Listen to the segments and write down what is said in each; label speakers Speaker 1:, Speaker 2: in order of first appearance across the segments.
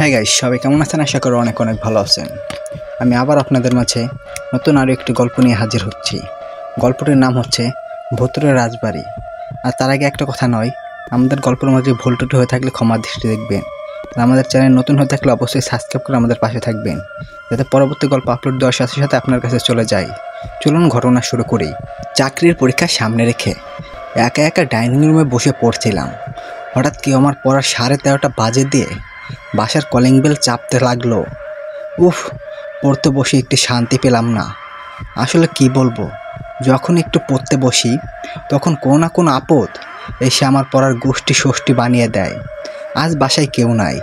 Speaker 1: হ্যাঁ গাইস, সবাই কেমন আছেন? আশা করি অনেক অনেক ভালো আছেন। আমি আবার আপনাদের মাঝে নতুন আরও একটি গল্প নিয়ে হাজির হচ্ছি। গল্পটির নাম হচ্ছে ভূতুড়ে রাজবাড়ি। আর তার আগে একটা কথা নয়, আমাদের গল্পের মাঝে ভুল ত্রুটি হয়ে থাকলে ক্ষমা দৃষ্টি দেখবেন। আর আমাদের চ্যানেল নতুন হয়ে থাকলে অবশ্যই সাবস্ক্রাইব করে আমাদের পাশে থাকবেন, যাতে পরবর্তী গল্প আপলোড দেওয়ার সাথে সাথে আপনার কাছে চলে যায়। চলুন ঘটনা শুরু করি। চাকরির পরীক্ষা সামনে রেখে একা একা ডাইনিং রুমে বসে পড়ছিলাম। হঠাৎ কেউ আমার পড়ার 13:30টা বাজে দিয়ে বাসার কলিং বেল চাপতে লাগলো। উফ, পড়তে বসে একটু শান্তি পেলাম না। আসলে কি বলবো, যখন একটু পড়তে বসি তখন কোনো না কোনো আপদ এসে আমার পড়ার গোষ্ঠী ষষ্ঠী বানিয়ে দেয়। আজ বাসায় কেউ নাই,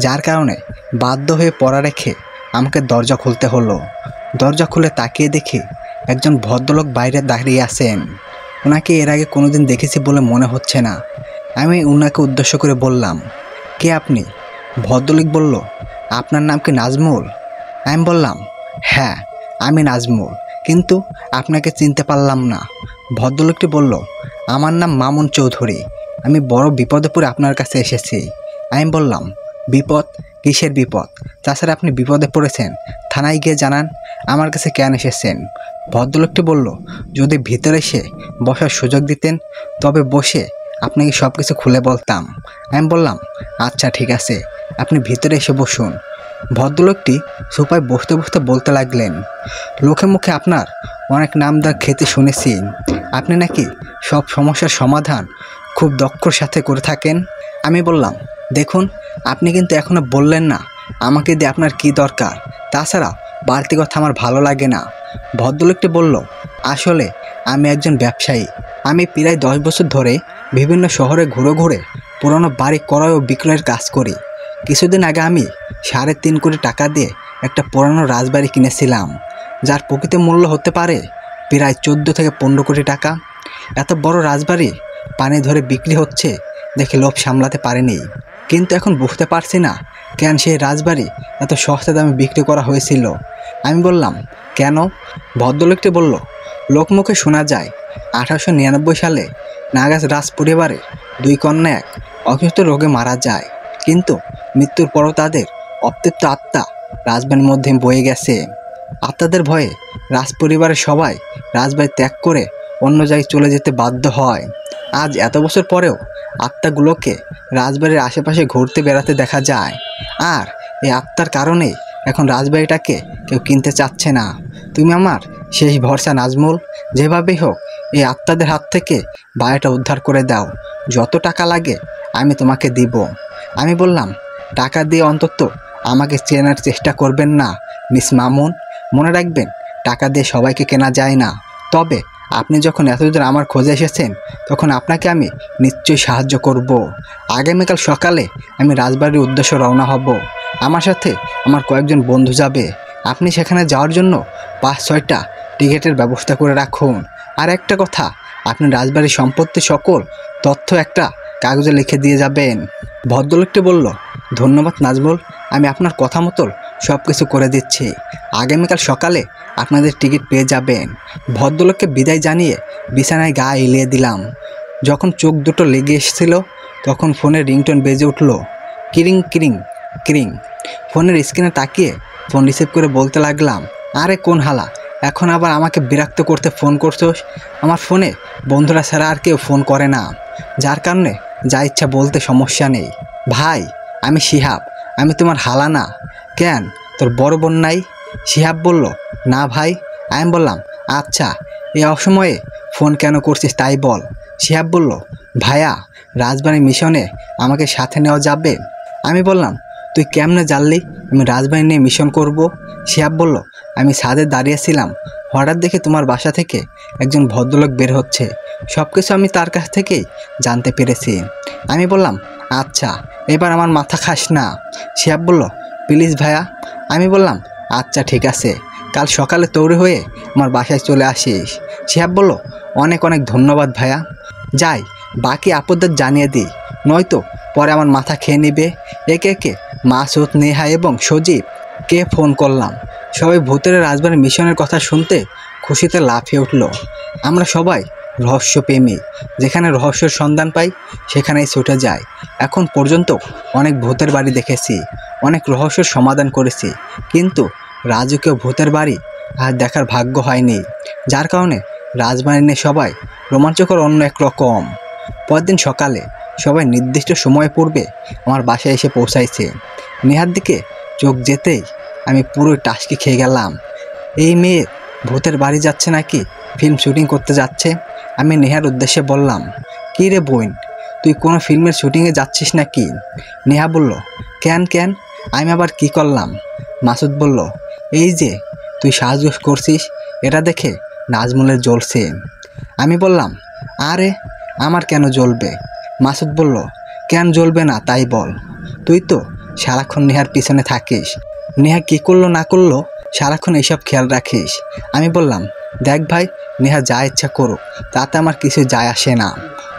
Speaker 1: যার কারণে বাধ্য হয়ে পড়া রেখে আমাকে দরজা খুলতে হলো। দরজা খুলে তাকিয়ে দেখি একজন ভদ্রলোক বাইরে দাঁড়িয়ে আছেন। ওনাকে এর আগে কোনোদিন দেখেছি বলে মনে হচ্ছে না। আমি ওনাকে উদ্দেশ্য করে বললাম, কে আপনি? ভদ্রলোক বলল, আপনার নাম কি নাজমুল? আমি বললাম, হ্যাঁ আমি নাজমুল, কিন্তু আপনাকে চিনতে পারলাম না। ভদ্রলোকটি বলল, আমার নাম মামুন চৌধুরী, আমি বড় বিপদে পড়ে আপনার কাছে এসেছি। আমি বললাম, বিপদ? কিসের বিপদ? তাছাড়া আপনি বিপদে পড়েছেন, থানায় গিয়ে জানান। আমার কাছে কেন এসেছেন? ভদ্রলোকটি বলল, যদি ভিতরে এসে বসার সুযোগ দিতেন তবে বসে আপনাকে সব কিছু খুলে বলতাম। আমি বললাম, আচ্ছা ঠিক আছে, আপনি ভিতরে এসে বসুন। ভদ্রলোকটি সোফায় বসতে বসতে বলতে লাগলেন, লোকে মুখে আপনার অনেক নামদার খ্যাতি শুনেছি। আপনি নাকি সব সমস্যার সমাধান খুব দক্ষর সাথে করে থাকেন। আমি বললাম, দেখুন, আপনি কিন্তু এখনও বললেন না আমাকে দিয়ে আপনার কি দরকার। তাছাড়া বাড়তি কথা আমার ভালো লাগে না। ভদ্রলোকটি বলল, আসলে আমি একজন ব্যবসায়ী। আমি প্রায় 10 বছর ধরে বিভিন্ন শহরে ঘুরে ঘুরে পুরনো বাড়ি ক্রয় ও বিক্রয়ের কাজ করি। কিছুদিন আগে আমি 3.5 কোটি টাকা দিয়ে একটা পুরানো রাজবাড়ি কিনেছিলাম, যার প্রকৃত মূল্য হতে পারে প্রায় 14 থেকে 15 কোটি টাকা। এত বড় রাজবাড়ি পানি ধরে বিক্রি হচ্ছে দেখে লোভ সামলাতে পারেনি। কিন্তু এখন বুঝতে পারছি না কেন সেই রাজবাড়ি এত সস্তা দামে বিক্রি করা হয়েছিল। আমি বললাম, কেন? ভদ্রলোকটি বলল, লোকমুখে শোনা যায় 1899 সালে নাগাজ রাজ পরিবারে 2 কন্যা এক অসুস্থ রোগে মারা যায়, কিন্তু মৃত্যুর পরও তাদের অতৃপ্ত আত্মা রাজবাড়ির মধ্যে বয়ে গেছে। আত্মাদের ভয়ে রাজ পরিবারের সবাই রাজবাড়ি ত্যাগ করে অন্য জায়গায় চলে যেতে বাধ্য হয়। আজ এত বছর পরেও আত্মাগুলোকে রাজবাড়ির আশেপাশে ঘুরতে বেড়াতে দেখা যায়। আর এই আত্মার কারণেই এখন রাজবাড়িটাকে কেউ কিনতে চাচ্ছে না। তুমি আমার শেষ ভরসা নাজমুল, যেভাবেই হোক এই আত্মাদের হাত থেকে বাড়িটা উদ্ধার করে দাও। যত টাকা লাগে আমি তোমাকে দিব। আমি বললাম, টাকা দিয়ে অন্তত আমাকে চেনার চেষ্টা করবেন না মিস মামুন। মনে রাখবেন, টাকা দিয়ে সবাইকে কেনা যায় না। তবে আপনি যখন এতদিন আমার খোঁজে এসেছেন তখন আপনাকে আমি নিশ্চয়ই সাহায্য করব। আগামীকাল সকালে আমি রাজবাড়ির উদ্দেশ্যে রওনা হব। আমার সাথে আমার কয়েকজন বন্ধু যাবে। আপনি সেখানে যাওয়ার জন্য 5-6টা টিকিটের ব্যবস্থা করে রাখুন। আর একটা কথা, আপনি রাজবাড়ির সম্পত্তি সকল তথ্য একটা কাগজে লিখে দিয়ে যাবেন। ভদ্রলোকটি বলল, ধন্যবাদ নাজমুল, আমি আপনার কথা মতো সব কিছু করে দিচ্ছি। আগামীকাল সকালে আপনাদের টিকিট পেয়ে যাবেন। ভদ্রলোককে বিদায় জানিয়ে বিছানায় গা এলিয়ে দিলাম। যখন চোখ দুটো লেগে এসেছিল তখন ফোনের রিংটোন বেজে উঠল, কিরিং কিরিং কিরিং। ফোনের স্ক্রিনে তাকিয়ে ফোন রিসিভ করে বলতে লাগলাম, আরে কোন হালা, এখন আবার আমাকে বিরক্ত করতে ফোন করছোস? আমার ফোনে বন্ধুরা ছাড়া আর কেউ ফোন করে না, যার কারণে যা ইচ্ছা বলতে সমস্যা নেই। ভাই, আমি শিহাব, আমি তোমার হালা না। কেন, তোর বড় বোন নাই? শিহাব বলল, না ভাই। আমি বললাম, আচ্ছা, এই অসময়ে ফোন কেন করছিস তাই বল। শিহাব বলল, ভাইয়া, রাজবাড়ি মিশনে আমাকে সাথে নেওয়া যাবে? আমি বললাম, তুই কেমনে জানলি আমি রাজবাড়ি নিয়ে মিশন করব? শিহাব বলল, আমি ছাদে দাঁড়িয়েছিলাম, হঠাৎ দেখে তোমার বাসা থেকে একজন ভদ্রলোক বের হচ্ছে। সব কিছু আমি তার কাছ থেকেই জানতে পেরেছি। আমি বললাম, আচ্ছা, এবার আমার মাথা খাস না। শিহাব বলল, প্লিজ ভাইয়া। আমি বললাম, আচ্ছা ঠিক আছে, কাল সকালে তৈরি হয়ে আমার বাসায় চলে আসিস। শিহাব বলল, অনেক অনেক ধন্যবাদ ভাইয়া। যাই, বাকি আপদদের জানিয়ে দিই, নয়তো পরে আমার মাথা খেয়ে নেবে। একে একে মাসুদ, নেহা এবং সজীবকে ফোন করলাম। সবাই ভূতের রাজবাড়ির মিশনের কথা শুনতে খুশিতে লাফিয়ে উঠল। আমরা সবাই রহস্যপ্রেমী, যেখানে রহস্যের সন্ধান পাই সেখানেই ছুটে যায়। এখন পর্যন্ত অনেক ভূতের বাড়ি দেখেছি, অনেক রহস্যের সমাধান করেছি, কিন্তু রাজকীয় ভূতের বাড়ি আর দেখার ভাগ্য হয়নি, যার কারণে রাজবাড়ি নিয়ে সবাই রোমাঞ্চকর অন্য এক রকম। পরদিন সকালে সবাই নির্দিষ্ট সময় পূর্বে আমার বাসায় এসে পৌঁছাইছে। নেহার দিকে চোখ যেতেই আমি পুরো টাসকি খেয়ে গেলাম। এই মেয়ে ভূতের বাড়ি যাচ্ছে নাকি ফিল্ম শুটিং করতে যাচ্ছে? আমি নেহার উদ্দেশ্যে বললাম, কী রে বোন, তুই কোনো ফিল্মের শুটিংয়ে যাচ্ছিস নাকি? নেহা বলল, কেন কেন, আমি আবার কি করলাম? মাসুদ বলল, এই যে তুই সাহায্য করছিস এটা দেখে নাজমুলের জ্বলছে। আমি বললাম, আরে আমার কেন জ্বলবে? মাসুদ বলল, কেন জ্বলবে না তাই বল। তুই তো সারাক্ষণ নেহার পিছনে থাকিস, নেহা কী করলো না করলো সারাক্ষণ এইসব খেয়াল রাখিস। আমি বললাম, দেখ ভাই, নেহা যা ইচ্ছা করুক, তাতে আমার কিছু যায় আসে না।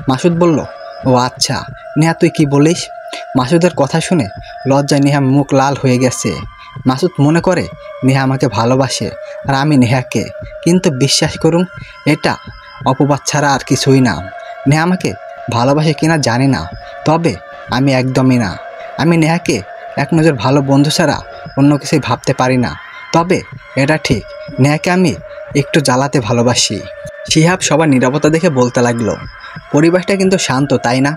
Speaker 1: মাসুদ বলল, ও আচ্ছা, নেহা তুই কি বলিস? মাসুদের কথা শুনে লজ্জায় নেহা মুখ লাল হয়ে গেছে। মাসুদ মনে করে নেহা আমাকে ভালোবাসে আর আমি নেহাকে, কিন্তু বিশ্বাস করুন, এটা অপবাদ ছাড়া আর কিছুই না। নেহা আমাকে ভালোবাসে কিনা জানি না, তবে আমি একদমই না। আমি নেহাকে এক নজর ভালো বন্ধু ছাড়া অন্য কিছুই ভাবতে পারি না। তবে এটা ঠিক, নেহাকে আমি একটু জ্বালাতে ভালোবাসি। শিহাব সবার নীরবতা দেখে বলতে লাগলো, পরিবেশটা কিন্তু শান্ত, তাই না?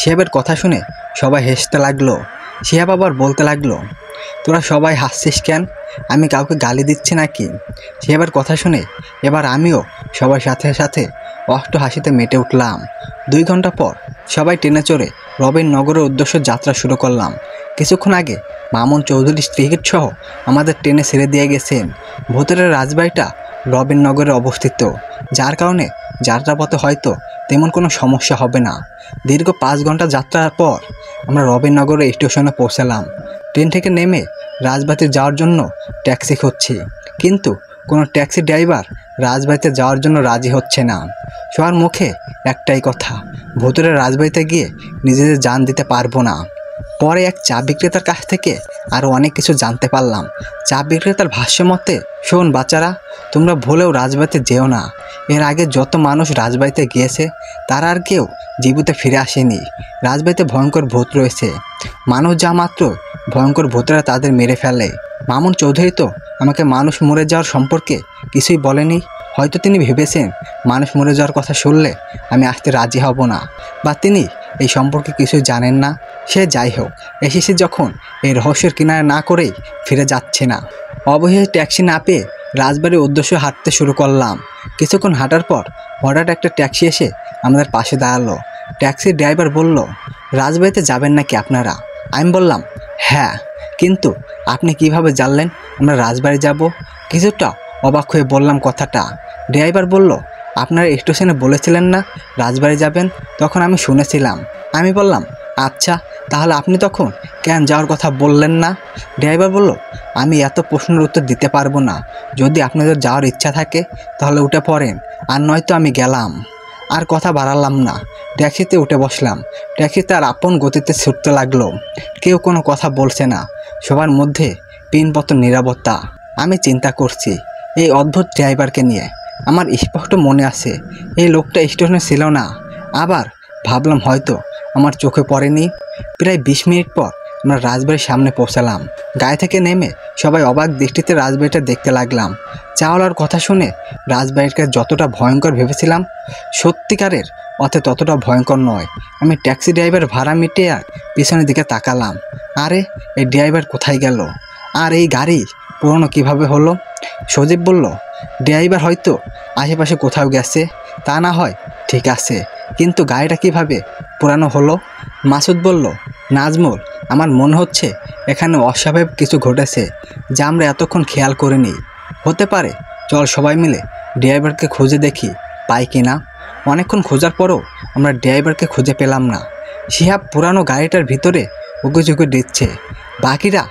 Speaker 1: শিহাবের কথা শুনে সবাই হাসতে লাগলো। শিহাব আবার বলতে লাগলো, তোরা সবাই হাসছিস কেন? আমি কাউকে গালি দিচ্ছি নাকি? শিহাবের কথা শুনে এবার আমিও সবার সাথে সাথে অষ্ট হাসিতে মেতে উঠলাম। 2 ঘন্টা পর সবাই ট্রেনে চড়ে রবিনগরের উদ্দেশ্যে যাত্রা শুরু করলাম। কিছুক্ষণ আগে মামুন চৌধুরী টিকিট সহ আমাদের ট্রেনে ছেড়ে দিয়ে গেছেন। ভূতের রাজবাড়িটা রবিনগরে অবস্থিত, যার কারণে যাত্রাপথে হয়তো তেমন কোনো সমস্যা হবে না। দীর্ঘ 5 ঘন্টা যাত্রার পর আমরা রবিনগরের স্টেশনে পৌঁছালাম। ট্রেন থেকে নেমে রাজবাড়িতে যাওয়ার জন্য ট্যাক্সি খুঁজছি, কিন্তু কোনো ট্যাক্সি ড্রাইভার রাজবাড়িতে যাওয়ার জন্য রাজি হচ্ছে না। সবার মুখে একটাই কথা, ভূতের রাজবাড়িতে গিয়ে নিজেদের জান দিতে পারবো না। পরে এক চা বিক্রেতার কাছ থেকে আরও অনেক কিছু জানতে পারলাম। চা বিক্রেতার ভাষ্য মতে, শোন বাচ্চারা, তোমরা ভুলেও রাজবাড়িতে যেও না। এর আগে যত মানুষ রাজবাড়িতে গিয়েছে তারা আর কেউ জীবিত ফিরে আসেনি। রাজবাড়িতে ভয়ঙ্কর ভূত রয়েছে, মানুষ যা মাত্র ভয়ঙ্কর ভূতেরা তাদের মেরে ফেলে। মামুন চৌধুরী তো আমাকে মানুষ মরে যাওয়ার সম্পর্কে কিছুই বলেনি। হয়তো তিনি ভেবেছেন মানুষ মরে যাওয়ার কথা শুনলে আমি আসতে রাজি হব না, বা তিনি এই সম্পর্কে কিছুই জানেন না। সে যাই হোক, এসেছি যখন, এই রহস্যের কিনারা না করেই ফিরে যাচ্ছে না। অবশেষে ট্যাক্সি না পেয়ে রাজবাড়ির উদ্দেশ্যে হাঁটতে শুরু করলাম। কিছুক্ষণ হাঁটার পর হঠাৎ একটা ট্যাক্সি এসে আমাদের পাশে দাঁড়ালো। ট্যাক্সির ড্রাইভার বলল, রাজবাড়িতে যাবেন নাকি আপনারা? আমি বললাম, হ্যাঁ, কিন্তু আপনি কিভাবে জানলেন আমরা রাজবাড়ি যাব? কিছুটা অবাক হয়ে বললাম কথাটা। ড্রাইভার বলল, আপনারা স্টেশনে বলেছিলেন না রাজবাড়ি যাবেন, তখন আমি শুনেছিলাম। আমি বললাম, আচ্ছা, তাহলে আপনি তখন কেন যাওয়ার কথা বললেন না? ড্রাইভার বলল, আমি এত প্রশ্নের উত্তর দিতে পারবো না। যদি আপনাদের যাওয়ার ইচ্ছা থাকে তাহলে উঠে পড়েন, আর নয়তো আমি গেলাম। আর কথা বাড়ালাম না, ট্যাক্সিতে উঠে বসলাম। ট্যাক্সি তার আপন গতিতে ছুটতে লাগলো। কেউ কোনো কথা বলছে না, সবার মধ্যে পিনপত নীরবতা। আমি চিন্তা করছি এই অদ্ভুত ড্রাইভারকে নিয়ে। আমার স্পষ্ট মনে আছে এই লোকটা স্টেশনে ছিল না। আবার ভাবলাম হয়তো আমার চোখে পড়েনি। প্রায় 20 মিনিট পর আমরা রাজবাড়ির সামনে পৌঁছালাম। গায়ে থেকে নেমে সবাই অবাক দৃষ্টিতে রাজবাড়িটা দেখতে লাগলাম। চাওয়ালার কথা শুনে রাজবাড়িটাকে যতটা ভয়ঙ্কর ভেবেছিলাম, সত্যিকারের অর্থে ততটা ভয়ঙ্কর নয়। আমি ট্যাক্সি ড্রাইভার ভাড়া মিটিয়ে আর পিছনের দিকে তাকালাম। আরে এই ড্রাইভার কোথায় গেল? আর এই গাড়ি পুরনো কিভাবে হলো? সজীব বলল, ড্রাইভার হয়তো আশেপাশে কোথাও গেছে, তা না হয় ঠিক আছে, কিন্তু গাড়িটা কিভাবে পুরানো হলো? মাসুদ বলল, নাজমুল, আমার মনে হচ্ছে এখানে অস্বাভাবিক কিছু ঘটেছে যা আমরা এতক্ষণ খেয়াল করিনি। হতে পারে, চল সবাই মিলে ড্রাইভারকে খুঁজে দেখি পাই কি না। অনেকক্ষণ খোঁজার পরও আমরা ড্রাইভারকে খুঁজে পেলাম না। শিহাব পুরানো গাড়িটার ভিতরে উগুঝুগু দিচ্ছে। বাকিরা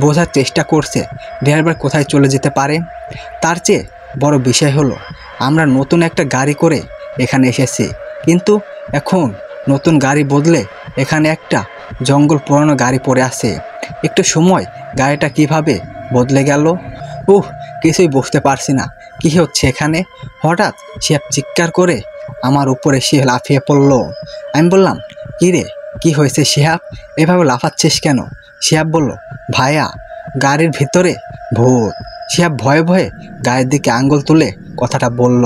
Speaker 1: বোঝার চেষ্টা করছে ড্রাইভার কোথায় চলে যেতে পারে। তার চেয়ে বড় বিষয় হলো আমরা নতুন একটা গাড়ি করে এখানে এসেছি, কিন্তু এখন নতুন গাড়ি বদলে এখানে একটা জঙ্গল পুরানো গাড়ি পড়ে আছে। একটু সময় গাড়িটা কিভাবে বদলে গেল, কিছুই বুঝতে পারছি না কী হচ্ছে এখানে। হঠাৎ শিহাব চিৎকার করে আমার উপরে সে লাফিয়ে পড়ল। আমি বললাম, কী রে, কী হয়েছে শিহাব, এভাবে লাফাচ্ছিস কেন? শিহাব বলল, ভাইয়া গাড়ির ভিতরে ভূত। শিহাব ভয়ে ভয়ে গায়ের দিকে আঙ্গুল তুলে কথাটা বলল।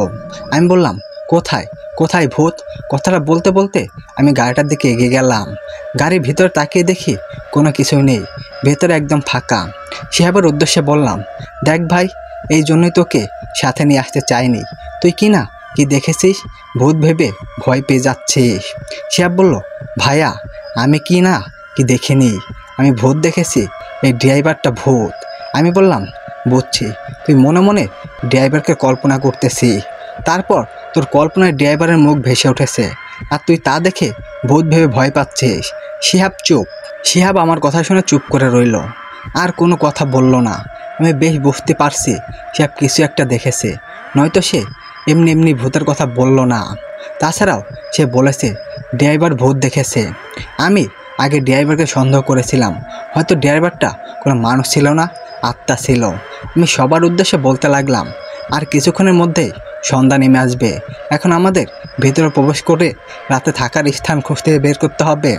Speaker 1: আমি বললাম, কোথায় কোথায় ভূত? কথাটা বলতে বলতে আমি গাড়িটার দিকে এগিয়ে গেলাম। গাড়ির ভিতরে তাকিয়ে দেখি কোনো কিছুই নেই, ভেতরে একদম ফাঁকা। শিহাবের উদ্দেশ্যে বললাম, দেখ ভাই, এই জন্যই তোকে সাথে নিয়ে আসতে চাইনি। তুই কি না কি দেখেছিস, ভূত ভেবে ভয় পেয়ে যাচ্ছিস। শিহাব বলল, ভাইয়া আমি কি না কি দেখিনি, আমি ভূত দেখেছি, এই ড্রাইভারটা ভূত। আমি বললাম, বুঝছি, তুই মনে মনে ড্রাইভারকে কল্পনা করতেছি, তারপর তোর কল্পনায় ড্রাইভারের মুখ ভেসে উঠেছে আর তুই তা দেখে ভূত ভেবে ভয় পাচ্ছিস। শিহাব চুপ। শিহাব আমার কথা শুনে চুপ করে রইল, আর কোনো কথা বলল না। আমি বেশ বুঝতে পারছি শিহাব কিছু একটা দেখেছে, নয়তো সে এমনি এমনি ভূতের কথা বলল না। তাছাড়াও সে বলেছে ড্রাইভার ভূত দেখেছে। আমি আগে ড্রাইভারকে সন্দেহ করেছিলাম, হয়তো ড্রাইভারটা কোনো মানুষ ছিল না, আত্মা ছিল। আমি সবার উদ্দেশ্যে বলতে লাগলাম, আর কিছুক্ষণের মধ্যেই সন্ধ্যা নেমে আসবে। এখন আমাদের ভেতরে প্রবেশ করে রাতে থাকার স্থান খুঁজতে বের করতে হবে।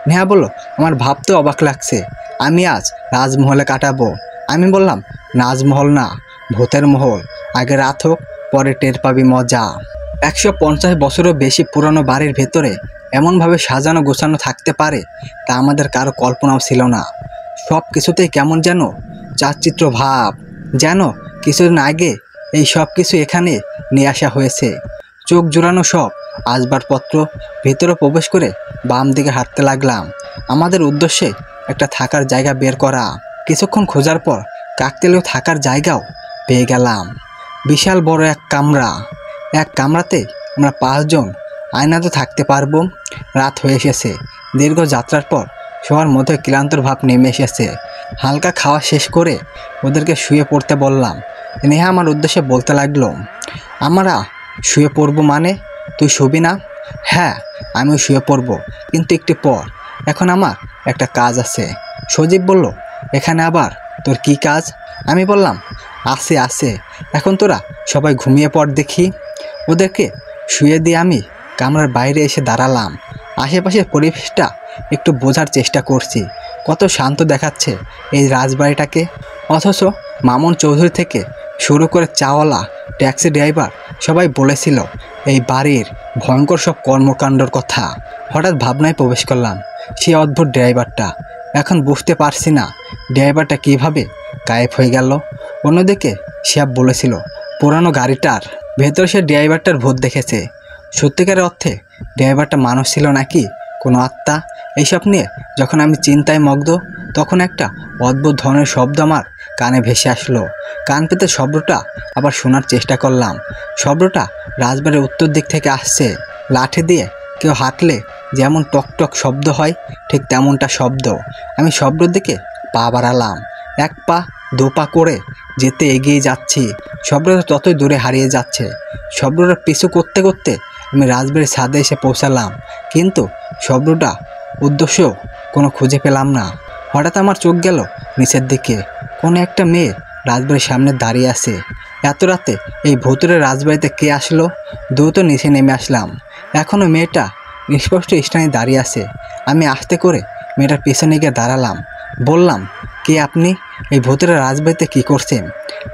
Speaker 1: নেহা বলল, আমার ভাবতে অবাক লাগছে, আমি আজ রাজমহলে কাটাবো। আমি বললাম, রাজমহল না, ভূতের মহল। আগে রাত হোক, পরে টের পাবি মজা। 150 বছরও বেশি পুরনো বাড়ির ভেতরে এমনভাবে সাজানো গোছানো থাকতে পারে তা আমাদের কারো কল্পনাও ছিল না। সব কিছুতেই কেমন যেন চাকচিত্র ভাব, যেন কিছুদিন আগে এই সব কিছু এখানে নিয়ে আসা হয়েছে। চোখ জোড়ানো সব আসবাবপত্র ভেতরে প্রবেশ করে বাম দিকে হাঁটতে লাগলাম। আমাদের উদ্দেশ্যে একটা থাকার জায়গা বের করা। কিছুক্ষণ খোঁজার পর কাকতালীয় থাকার জায়গাও পেয়ে গেলাম। বিশাল বড় এক কামরা। এক কামরাতে আমরা 5 জন আয়নাতে থাকতে পারবো। রাত হয়ে এসেছে। দীর্ঘ যাত্রার পর সবার মধ্যে ক্লান্তর ভাব নেমে এসেছে। হালকা খাওয়া শেষ করে ওদেরকে শুয়ে পড়তে বললাম। নেহা আমার উদ্দেশ্যে বলতে লাগলো, আমরা শুয়ে পড়বো মানে? তুই শুবি না? হ্যাঁ, আমিও শুয়ে পড়বো, কিন্তু একটু পর। এখন আমার একটা কাজ আছে। সজীব বলল, এখানে আবার তোর কি কাজ? আমি বললাম, আছে, এখন তোরা সবাই ঘুমিয়ে পড় দেখি। ওদেরকে শুয়ে দিয়ে আমি কামরার বাইরে এসে দাঁড়ালাম। আশেপাশের পরিবেশটা একটু বোঝার চেষ্টা করছি। কত শান্ত দেখাচ্ছে এই রাজবাড়িটাকে, অথচ মামুন চৌধুরী থেকে শুরু করে চাওয়ালা, ট্যাক্সি ড্রাইভার সবাই বলেছিল এই বাড়ির ভয়ঙ্কর সব কর্মকাণ্ডর কথা। হঠাৎ ভাবনায় প্রবেশ করলাম, সে অদ্ভুত ড্রাইভারটা। এখন বুঝতে পারছি না ড্রাইভারটা কিভাবে গায়েব হয়ে গেল। অন্যদিকে শিহাব বলেছিল পুরানো গাড়িটার ভেতর সে ড্রাইভারটার ভূত দেখেছে। সত্যিকারের অর্থে ড্রাইভারটা মানুষ ছিল নাকি কোনো আত্মা? এইসব নিয়ে যখন আমি চিন্তায় মগ্ন, তখন একটা অদ্ভুত ধরনের শব্দ আমার কানে ভেসে আসলো। কান পেতে শব্দটা আবার শোনার চেষ্টা করলাম। শব্দটা রাজবাড়ির উত্তর দিক থেকে আসছে। লাঠি দিয়ে কেউ হাঁটলে যেমন টকটক শব্দ হয়, ঠিক তেমনটা শব্দ। আমি শব্দের দিকে পা বাড়ালাম। 1 পা 2 পা করে যেতে এগিয়ে যাচ্ছি। শব্দটা ততই দূরে হারিয়ে যাচ্ছে। শব্দটা পিছু করতে করতে আমি রাজবাড়ির ছাদে এসে পৌঁছালাম, কিন্তু শব্দটা উদ্দেশ্য কোনো খুঁজে পেলাম না। হঠাৎ আমার চোখ গেল নিচের দিকে। কোনো একটা মেয়ে রাজবাড়ির সামনে দাঁড়িয়ে আছে। এত রাতে এই ভুতুড়ে রাজবাড়িতে কে আসলো? দ্রুত নিচে নেমে আসলাম। এখনও মেয়েটা নিষ্পষ্ট স্থানে দাঁড়িয়ে আছে। আমি আস্তে করে মেয়েটার পেছনে গিয়ে দাঁড়ালাম। বললাম, কে আপনি? এই ভুতুড়ে রাজবাড়িতে কী করছেন?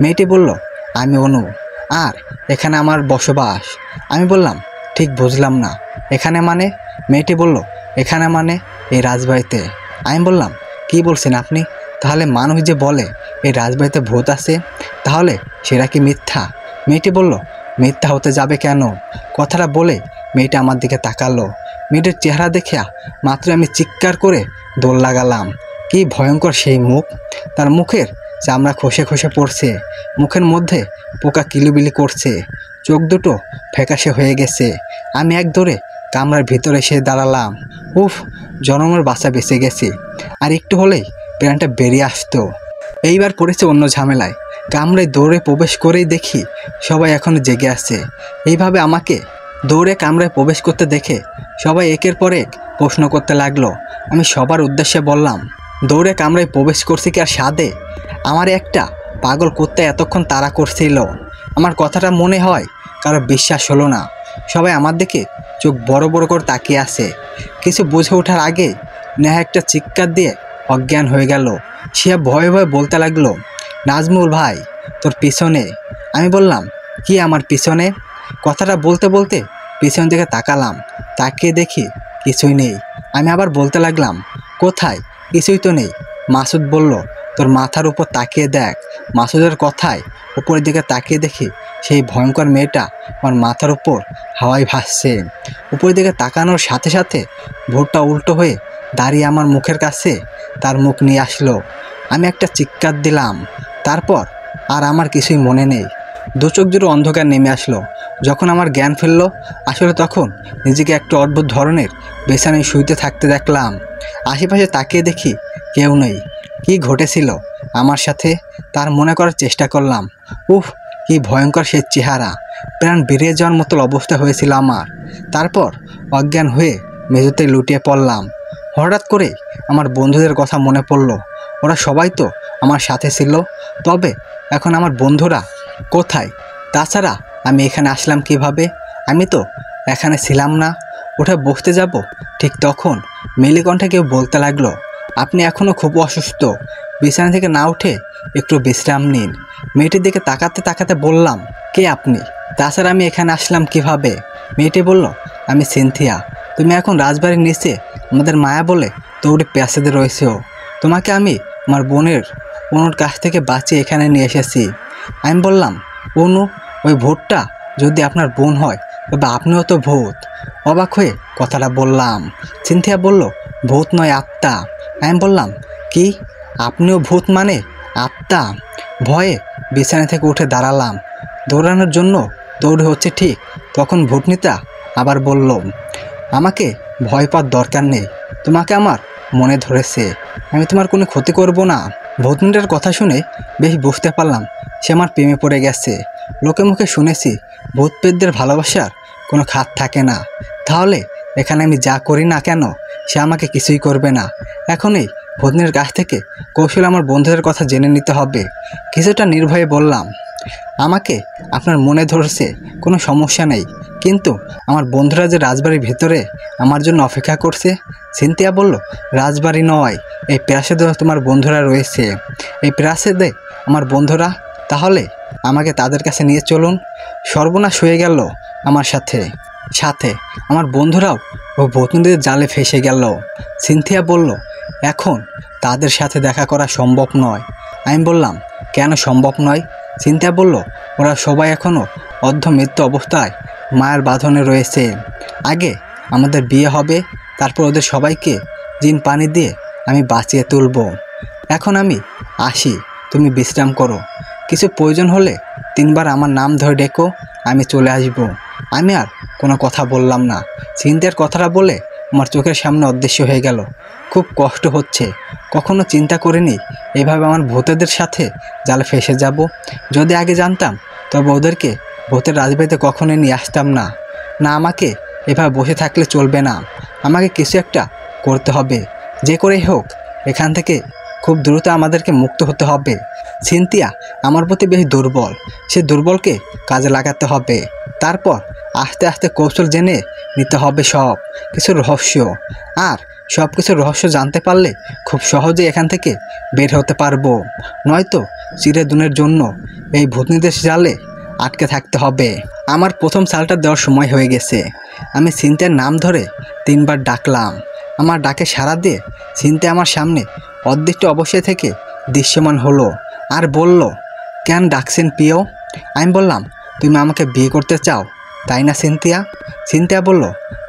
Speaker 1: মেয়েটি বলল, আমি অনু, আর এখানে আমার বসবাস। আমি বললাম, ঠিক বুঝলাম না, এখানে মানে? মেয়েটি বলল, এখানে মানে এই রাজবাড়িতে। আমি বললাম, কি বলছেন আপনি? তাহলে মানুষ যে বলে এই রাজবাড়িতে ভূত আছে, তাহলে সেটা কি মিথ্যা? মেয়েটি বলল, মিথ্যা হতে যাবে কেন? কথাটা বলে মেয়েটা আমার দিকে তাকালো। মেয়েটার চেহারা দেখিয়া মাত্র আমি চিৎকার করে দৌড় লাগালাম। কি ভয়ঙ্কর সেই মুখ! তার মুখের চামড়া খসে খসে পড়ছে, মুখের মধ্যে পোকা কিলুবিলি করছে, চোখ দুটো ফ্যাকাশে হয়ে গেছে। আমি এক দৌড়ে কামরার ভিতরে এসে দাঁড়ালাম। উফ, জনমের বাঁচা বেঁচে গেছে। আর একটু হলেই প্রাণটা বেরিয়ে আসতো। এইবার পড়েছে অন্য ঝামেলায়। কামরায় দৌড়ে প্রবেশ করেই দেখি সবাই এখনও জেগে আছে। এইভাবে আমাকে দৌড়ে কামরায় প্রবেশ করতে দেখে সবাই একের পর এক প্রশ্ন করতে লাগলো। আমি সবার উদ্দেশ্যে বললাম, দৌড়ে কামরায় প্রবেশ করছি কি আর সাধে? আমার একটা পাগল কুত্তা এতক্ষণ তাড়া করছিল। আমার কথাটা মনে হয় কারো বিশ্বাস হলো না। সবাই আমার দিকে চোখ বড় বড় করে তাকিয়ে আছে। কিছু বুঝে ওঠার আগে নেহা একটা চিৎকার দিয়ে অজ্ঞান হয়ে গেল। সে ভয়ে ভয়ে বলতে লাগলো, নাজমুল ভাই তোর পিছনে। আমি বললাম, কি আমার পিছনে? কথাটা বলতে বলতে পিছন দিকে তাকালাম, তাকিয়ে দেখি কিছুই নেই। আমি আবার বলতে লাগলাম, কোথায়? কিছুই তো নেই। মাসুদ বলল, তোর মাথার উপর তাকিয়ে দেখ। মাসুদের কথায় উপরের দিকে তাকিয়ে দেখি সেই ভয়ঙ্কর মেয়েটা আমার মাথার উপর হাওয়ায় ভাসছে। উপরের দিকে তাকানোর সাথে সাথে ভোরটা উল্টো হয়ে দাঁড়িয়ে আমার মুখের কাছে তার মুখ নিয়ে আসলো। আমি একটা চিৎকার দিলাম। তারপর আর আমার কিছুই মনে নেই। দু চোখ জুড়ে অন্ধকার নেমে আসলো। যখন আমার জ্ঞান ফিরল, আসলে তখন নিজেকে একটা অদ্ভুত ধরনের বিছানায় শুইতে থাকতে দেখলাম। আশেপাশে তাকিয়ে দেখি কেউ নেই। কি ঘটেছিল আমার সাথে তার মনে করার চেষ্টা করলাম। উফ, কি ভয়ঙ্কর সে চেহারা! প্রাণ বেরিয়ে যাওয়ার মতো অবস্থা হয়েছিল আমার। তারপর অজ্ঞান হয়ে মেঝেতে লুটিয়ে পড়লাম। হঠাৎ করে আমার বন্ধুদের কথা মনে পড়ল। ওরা সবাই তো আমার সাথে ছিল, তবে এখন আমার বন্ধুরা কোথায়? তাছাড়া আমি এখানে আসলাম কিভাবে? আমি তো এখানে ছিলাম না। উঠে বসতে যাব, ঠিক তখন মেলিকণ্ঠে কেউ বলতে লাগলো, আপনি এখনও খুব অসুস্থ, বিছানা থেকে না উঠে একটু বিশ্রাম নিন। মেয়েটির দিকে তাকাতে তাকাতে বললাম, কে আপনি? তাছাড়া আমি এখানে আসলাম কিভাবে? মেয়েটি বলল, আমি সিনথিয়া। তুমি এখন রাজবাড়ির নিচে আমাদের মায়া বলে দৌড়ে প্যাসেজে রয়েছেও। তোমাকে আমি আমার বোনের অনুর কাছ থেকে বাঁচিয়ে এখানে নিয়ে এসেছি। আমি বললাম, অনু? ওই ভূতটা যদি আপনার বোন হয় তবে আপনিও তো ভূত। অবাক হয়ে কথাটা বললাম। সিনথিয়া বলল, ভূত নয়, আত্মা। আমি বললাম, কি? আপনিও ভূত মানে? আত্মা? ভয়ে বিছানা থেকে উঠে দাঁড়ালাম। দৌড়ানোর জন্য দৌড়ে হচ্ছে ঠিক তখন ভূতনিতা আবার বলল, আমাকে ভয় পাওয়ার দরকার নেই। তোমাকে আমার মনে ধরেছে, আমি তোমার কোনো ক্ষতি করব না। ভূতনিটার কথা শুনে বেশ বুঝতে পারলাম সে আমার প্রেমে পড়ে গেছে। লোকে মুখে শুনেছি ভূতপ্রেতদের ভালোবাসার কোনো খাত থাকে না। তাহলে এখানে আমি যা করি না কেন সে আমাকে কিছুই করবে না। এখনই ভূতনির কাছ থেকে কৌশলে আমার বন্ধুদের কথা জেনে নিতে হবে। কিছুটা নির্ভয়ে বললাম, আমাকে আপনার মনে ধরছে, কোনো সমস্যা নেই, কিন্তু আমার বন্ধুরা যে রাজবাড়ির ভেতরে আমার জন্য অপেক্ষা করছে। সিনথিয়া বলল, রাজবাড়ি নয়, এই প্রাসাদে তোমার বন্ধুরা রয়েছে। এই প্রাসাদে আমার বন্ধুরা? তাহলে আমাকে তাদের কাছে নিয়ে চলুন। সর্বনাশ হয়ে গেল আমার সাথে সাথে আমার বন্ধুরাও ও ভূতনিদের জালে ফেসে গেল। সিনথিয়া বলল, এখন তাদের সাথে দেখা করা সম্ভব নয়। আমি বললাম, কেন সম্ভব নয়? সিনথিয়া বলল, ওরা সবাই এখনও অর্ধমৃত্যু অবস্থায় মায়ের বাঁধনে রয়েছে। আগে আমাদের বিয়ে হবে, তারপর ওদের সবাইকে জিন পানি দিয়ে আমি বাঁচিয়ে তুলব। এখন আমি আসি, তুমি বিশ্রাম করো। কিছু প্রয়োজন হলে 3 বার আমার নাম ধরে ডেকো, আমি চলে আসব। আমি আর কোনো কথা বললাম না। সিনথিয়ার কথাটা বলে আমার চোখের সামনে অদৃশ্য হয়ে গেল। খুব কষ্ট হচ্ছে। কখনো চিন্তা করিনি এভাবে আমার ভূতেদের সাথে জালে ফেসে যাব। যদি আগে জানতাম তবে ওদেরকে ভূতের রাজবাড়িতে কখনোই নিয়ে আসতাম না। না, আমাকে এভাবে বসে থাকলে চলবে না। আমাকে কিছু একটা করতে হবে, যে করেই হোক। এখান থেকে খুব দ্রুত আমাদেরকে মুক্ত হতে হবে। সিনথিয়া আমার প্রতি বেশ দুর্বল, সে দুর্বলকে কাজে লাগাতে হবে। তারপর আস্তে আস্তে কৌশল জেনে নিতে হবে সব কিছু রহস্য। আর সব কিছু রহস্য জানতে পারলে খুব সহজেই এখান থেকে বের হতে পারবো। নয়তো চিরদিনের জন্য এই ভূতনিদের জালে আটকে থাকতে হবে। আমার প্রথম সালটা দেওয়ার সময় হয়ে গেছে। আমি সিনথিয়ার নাম ধরে 3 বার ডাকলাম। আমার ডাকে সাড়া দিয়ে সিনথিয়া আমার সামনে অদৃষ্ট অবশ্যই থেকে দৃশ্যমান হলো আর বলল, কেন ডাকছেন প্রিয়? আমি বললাম, তুমি আমাকে বিয়ে করতে চাও তাই না সিনথিয়া? সিনথিয়া বলল,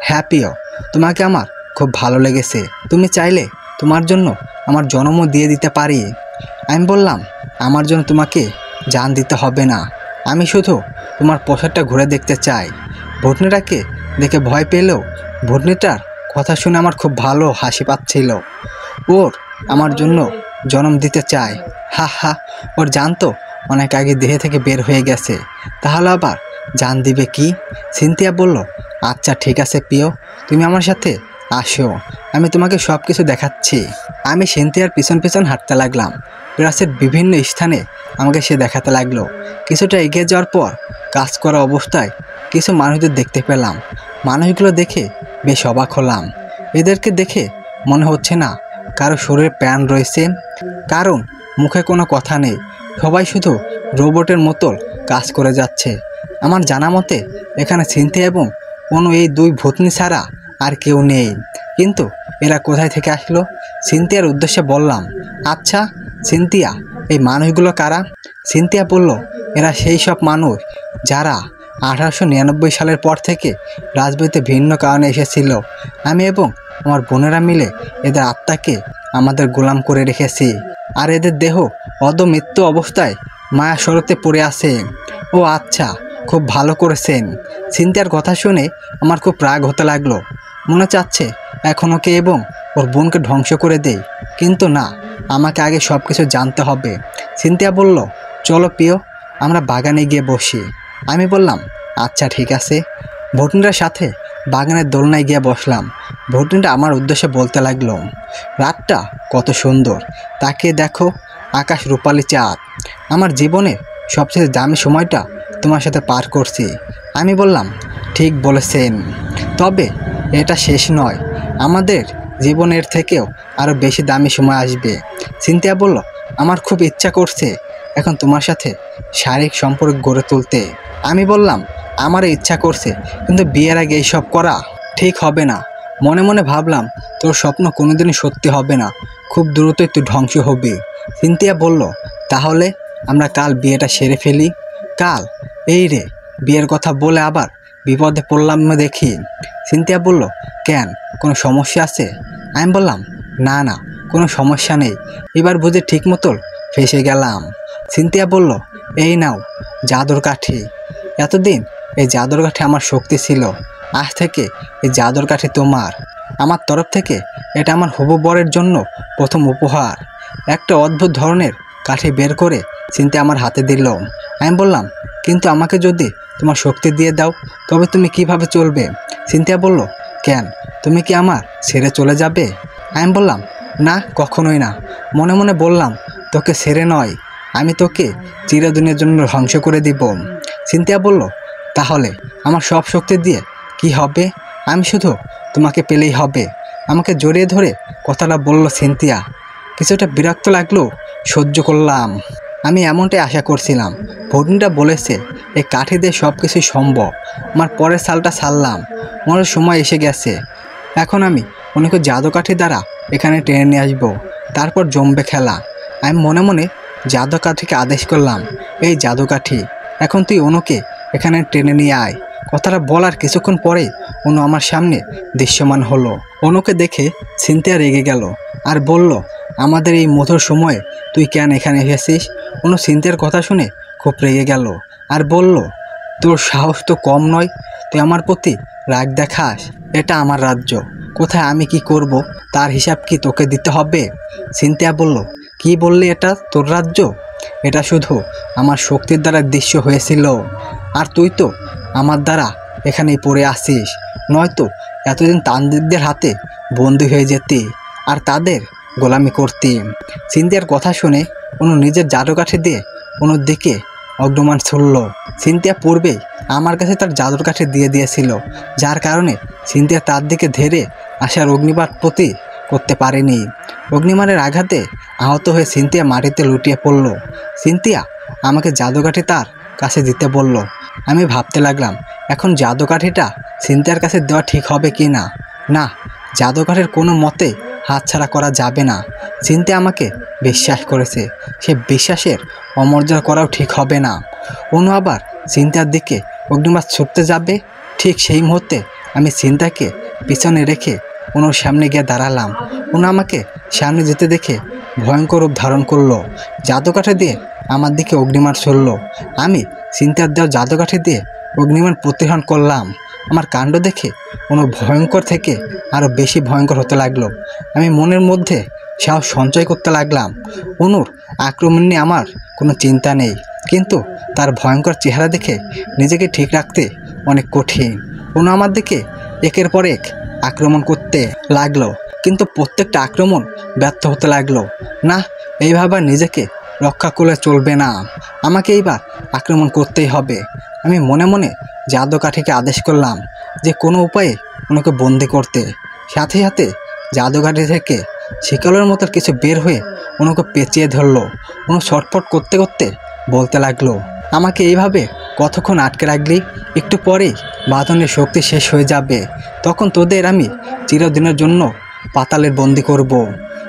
Speaker 1: হ্যাঁ প্রিয়, তোমাকে আমার খুব ভালো লেগেছে। তুমি চাইলে তোমার জন্য আমার জন্মও দিয়ে দিতে পারি। আমি বললাম, আমার জন্য তোমাকে জান দিতে হবে না, আমি শুধু তোমার পোশাকটা ঘুরে দেখতে চাই। ভূতনিটাকে দেখে ভয় পেলেও ভূতনিটার কথা শুনে আমার খুব ভালো হাসি পাচ্ছিল। ওর আমার জন্য জন্ম দিতে চায়। হা হা, ওর জান তো অনেক আগে দেহ থেকে বের হয়ে গেছে, তাহলে আবার জান দিবে কি? সিনথিয়া বলল, আচ্ছা ঠিক আছে প্রিয়, তুমি আমার সাথে আসো, আমি তোমাকে সব কিছু দেখাচ্ছি। আমি সিনথিয়ার পিছন পিছন হাঁটতে লাগলাম। প্রাসাদের বিভিন্ন স্থানে আমাকে সে দেখাতে লাগলো। কিছুটা এগিয়ে যাওয়ার পর কাজ করা অবস্থায় কিছু মানুষদের দেখতে পেলাম। মানুষগুলো দেখে বেশ অবাক হলাম। এদেরকে দেখে মনে হচ্ছে না কারো শরীরে প্রাণ রয়েছে, কারণ মুখে কোনো কথা নেই, সবাই শুধু রোবটের মতো কাজ করে যাচ্ছে। আমার জানা মতে এখানে সিনথিয়া এবং কোনো এই দুই ভূতনি ছাড়া আর কেউ নেই। কিন্তু এরা কোথায় থেকে আসলো? সিনথিয়ার উদ্দেশ্যে বললাম, আচ্ছা সিনথিয়া, এই মানুষগুলো কারা? সিনথিয়া বলল, এরা সেই সব মানুষ যারা 1899 সালের পর থেকে রাজবাড়িতে ভিন্ন কারণে এসেছিল। আমি এবং আমার বোনেরা মিলে এদের আত্মাকে আমাদের গোলাম করে রেখেছি, আর এদের দেহ অর্ধমৃত্যু অবস্থায় মায়া শরতে পড়ে আছে। ও আচ্ছা, খুব ভালো করেছেন। সিনথিয়ার কথা শুনে আমার খুব রাগ হতে লাগলো। মনে চাচ্ছে এখন ওকে এবং ওর বোনকে ধ্বংস করে দেই, কিন্তু না, আমাকে আগে সব কিছু জানতে হবে। সিনথিয়া বলল, চলো প্রিয়, আমরা বাগানে গিয়ে বসি। আমি বললাম, আচ্ছা ঠিক আছে। ভুটনিটার সাথে বাগানের দোলনায় গিয়ে বসলাম। ভুটনিটা আমার উদ্দেশ্যে বলতে লাগলো, রাতটা কত সুন্দর, তাকিয়ে দেখো, আকাশ রূপালি চাঁদ। আমার জীবনের সবচেয়ে দামি সময়টা তোমার সাথে পার করছি। আমি বললাম, ঠিক বলেছেন, তবে এটা শেষ নয়, আমাদের জীবনের থেকেও আরও বেশি দামি সময় আসবে। সিনথিয়া বলল, আমার খুব ইচ্ছা করছে এখন তোমার সাথে শারীরিক সম্পর্ক গড়ে তুলতে। আমি বললাম, আমারও ইচ্ছা করছে, কিন্তু বিয়ের আগে এইসব করা ঠিক হবে না। মনে মনে ভাবলাম, তোর স্বপ্ন কোনোদিনই সত্যি হবে না, খুব দ্রুতই তুই ধ্বংস হবি। সিনথিয়া বলল, তাহলে আমরা কাল বিয়েটা সেরে ফেলি। কাল? এই রে, বিয়ের কথা বলে আবার বিপদে পড়লাম দেখি। সিনথিয়া বলল, কেন, কোনো সমস্যা আছে? আমি বললাম, না না, কোনো সমস্যা নেই, এবার বুঝে ঠিক মতো ফেসে গেলাম। সিনথিয়া বলল, এই নাও জাদুর কাঠি। এতদিন এই জাদুর কাঠি আমার শক্তি ছিল, আজ থেকে এই জাদুর কাঠি তোমার। আমার তরফ থেকে এটা আমার হবু বরের জন্য প্রথম উপহার। একটা অদ্ভুত ধরনের কাঠি বের করে সিনথিয়া আমার হাতে দিল। আমি বললাম, কিন্তু আমাকে যদি তোমার শক্তি দিয়ে দাও তবে তুমি কিভাবে চলবে? সিনথিয়া বলল, কেন, তুমি কি আমার ছেড়ে চলে যাবে? আমি বললাম, না, কখনোই না। মনে মনে বললাম, তোকে ছেড়ে নয়, আমি তোকে চিরদিনের জন্য ধ্বংস করে দিব। সিনথিয়া বলল, তাহলে আমার সব শক্তি দিয়ে কি হবে? আমি শুধু তোমাকে পেলেই হবে। আমাকে জড়িয়ে ধরে কথাটা বলল সিনথিয়া। কিছুটা বিরক্ত লাগলেও সহ্য করলাম। আমি এমনটাই আশা করছিলাম। ভুটনিটা বলেছে এই কাঠি দিয়ে সব কিছুই সম্ভব। আমার পরের সালটা ছাড়লাম, মনের সময় এসে গেছে। এখন আমি অনেক জাদু কাঠি দ্বারা এখানে টেনে নিয়ে আসবো, তারপর জমবে খেলা। আমি মনে মনে জাদু কাঠিকে আদেশ করলাম, এই জাদু কাঠি, এখন তুই অনুকে এখানে টেনে নিয়ে আয়। কথাটা বলার কিছুক্ষণ পরে অনু আমার সামনে দৃশ্যমান হলো। অনুকে দেখে সিনথিয়া রেগে গেল আর বলল, আমাদের এই মধুর সময়ে তুই কেন এখানে এসেছিস? অনু সিনথিয়ার কথা শুনে খুব রেগে গেল আর বলল, তোর সাহস তো কম নয়, তুই আমার প্রতি রাগ দেখাস? এটা আমার রাজ্য, কোথায় আমি কি করব তার হিসাব কি তোকে দিতে হবে? সিনথিয়া বলল, কি বললি, এটা তোর রাজ্য? এটা শুধু আমার শক্তির দ্বারা দৃশ্য হয়েছিল, আর তুই তো আমার দ্বারা এখানেই পড়ে আসিস, নয়তো এতদিন তান্ত্রিকদের হাতে বন্দী হয়ে যেতি আর তাদের গোলামি করতি। সিনথিয়ার কথা শুনে অনু নিজের জাদুকাঠি দিয়ে অনুর দিকে অগ্রমান ছুড়ল। সিনথিয়া পূর্বেই আমার কাছে তার জাদুর কাঠি দিয়ে দিয়েছিল, যার কারণে সিনথিয়া তার দিকে ধেরে আসার অগ্নিবাণ প্রতি করতে পারেনি। অগ্নিমানের আঘাতে আহত হয়ে সিনথিয়া মাটিতে লুটিয়ে পড়ল। সিনথিয়া আমাকে জাদুকাঠি তার কাছে দিতে বলল। আমি ভাবতে লাগলাম, এখন জাদুকাঠিটা সিনথিয়ার কাছে দেওয়া ঠিক হবে কি না। না, জাদুকাঠির কোনো মতে হাতছাড়া করা যাবে না। সিনথিয়া আমাকে বিশ্বাস করেছে, সে বিশ্বাসের অমর্যাদা করাও ঠিক হবে না। অনু আবার সিনথিয়ার দিকে অগ্নিবাণ ছুটতে যাবে, ঠিক সেই মুহূর্তে আমি সিনথিয়াকে পিছনে রেখে অনুর সামনে গিয়ে দাঁড়ালাম। অনু আমাকে সামনে যেতে দেখে ভয়ঙ্কর রূপ ধারণ করলো, জাদুকাঠি দিয়ে আমার দিকে অগ্নিবাণ ছুড়ল। আমি সিনথিয়ার দেওয়া জাদুকাঠি দিয়ে অগ্নিবাণ প্রতিহরণ করলাম। আমার কাণ্ড দেখে অনু ভয়ঙ্কর থেকে আরও বেশি ভয়ঙ্কর হতে লাগলো। আমি মনের মধ্যে সাহস সঞ্চয় করতে লাগলাম। অনুর আক্রমণ নিয়ে আমার কোনো চিন্তা নেই, কিন্তু তার ভয়ঙ্কর চেহারা দেখে নিজেকে ঠিক রাখতে অনেক কঠিন। অনু আমার দিকে একের পর এক আক্রমণ করতে লাগলো, কিন্তু প্রত্যেকটা আক্রমণ ব্যর্থ হতে লাগলো। না, এইভাবে নিজেকে রক্ষা করলে চলবে না, আমাকে এইবার আক্রমণ করতেই হবে। আমি মনে মনে জাদুকাঠিকে আদেশ করলাম যে কোনো উপায়ে ওনাকে বন্দি করতে। সাথে সাথে জাদুকাঠি থেকে শিকলের মতো কিছু বের হয়ে অনুকে পেঁচিয়ে ধরলো। অনু ছটফট করতে করতে বলতে লাগলো, আমাকে এইভাবে কতক্ষণ আটকে রাখলি? একটু পরেই বাঁধনের শক্তি শেষ হয়ে যাবে, তখন তোদের আমি চিরদিনের জন্য পাতালের বন্দি করব।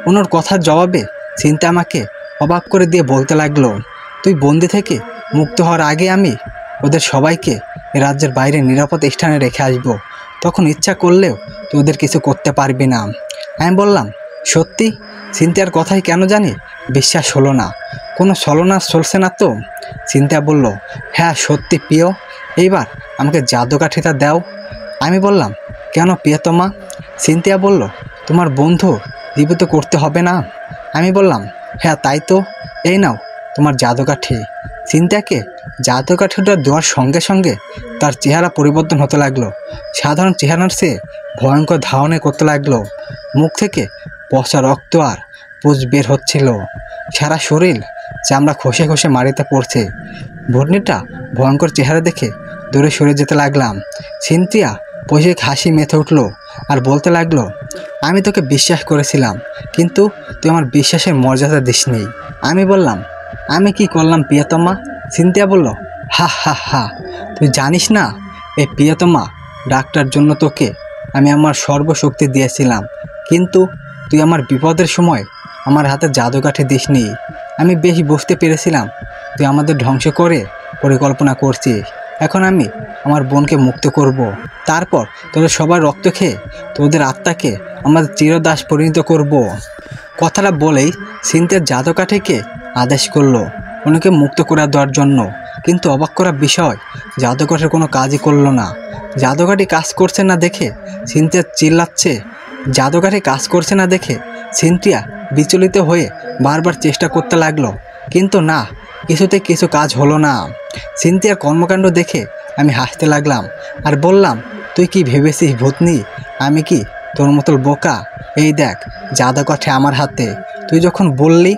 Speaker 1: অনুর কথার জবাবে চিন্তা আমাকে অবাক করে দিয়ে বলতে লাগলো, তুই বন্দি থেকে মুক্ত হওয়ার আগে আমি ওদের সবাইকে রাজ্যের বাইরে নিরাপদ স্থানে রেখে আসবো, তখন ইচ্ছা করলেও তুই ওদের কিছু করতে পারবি না। আমি বললাম, সত্যি? চিন্তার কথাই কেন জানি বিশ্বাস হলো না। কোনো ছলনা চলছে না তো? চিন্তা বলল, হ্যাঁ সত্যি প্রিয়, এইবার আমাকে জাদুকাঠিটা দাও। আমি বললাম, কেন প্রিয়তমা? চিন্তা বলল, তোমার বন্ধু জীবিত করতে হবে না। আমি বললাম, হ্যাঁ তাই তো, এই নাও তোমার জাদুকাঠি। চিন্তাকে জাদুকাঠিটা দেওয়ার সঙ্গে সঙ্গে তার চেহারা পরিবর্তন হতে লাগলো। সাধারণ চেহারার চেয়ে ভয়ঙ্কর ধারণে করতে লাগলো। মুখ থেকে পচা রক্ত আর পুঁজ বের হচ্ছিল। সারা শরীর চামড়া খসে খসে মাটিতে পড়ছে। ভূতনিটা ভয়ঙ্কর চেহারা দেখে দূরে সরে যেতে লাগলাম। সিনথিয়া পৈশাচিক হাসি মেতে উঠলো আর বলতে লাগলো, আমি তোকে বিশ্বাস করেছিলাম, কিন্তু তুই আমার বিশ্বাসের মর্যাদা দিসনি। আমি বললাম, আমি কি করলাম প্রিয়তমা? সিনথিয়া বলল, হা হা হা, তুই জানিস না এই প্রিয়তমা ডাক্তার জন্য তোকে আমি আমার সর্বশক্তি দিয়েছিলাম, কিন্তু তুই আমার বিপদের সময় আমার হাতে জাদুকাঠি দিসনি। আমি বেশ বুঝতে পেরেছিলাম তুই আমাদের ধ্বংস করে পরিকল্পনা করছিস। এখন আমি আমার বোনকে মুক্ত করব, তারপর তোদের সবার রক্ত খেয়ে তোদের আত্মাকে আমাদের চিরদাস পরিণত করব। কথাটা বলেই সিনথিয়ার জাদুকাঠিকে আদেশ করলো ওনাকে মুক্ত করে দেওয়ার জন্য, কিন্তু অবাক করা বিষয়, জাদুকাঠির কোনো কাজই করলো না। জাদুকাঠি কাজ করছে না দেখে সিনথিয়া চিল্লাচ্ছে। জাদুকাঠি কাজ করছে না দেখে সিনথিয়া বিচলিত হয়ে বারবার চেষ্টা করতে লাগলো, কিন্তু না, কিছুতে কিছু কাজ হলো না। সিনথিয়ার কর্মকাণ্ড দেখে আমি হাসতে লাগলাম আর বললাম, তুই কি ভেবেছিস ভূতনি আমি কি তোর মতো বোকা? এই দেখ জাদুকাঠি আমার হাতে। তুই যখন বললি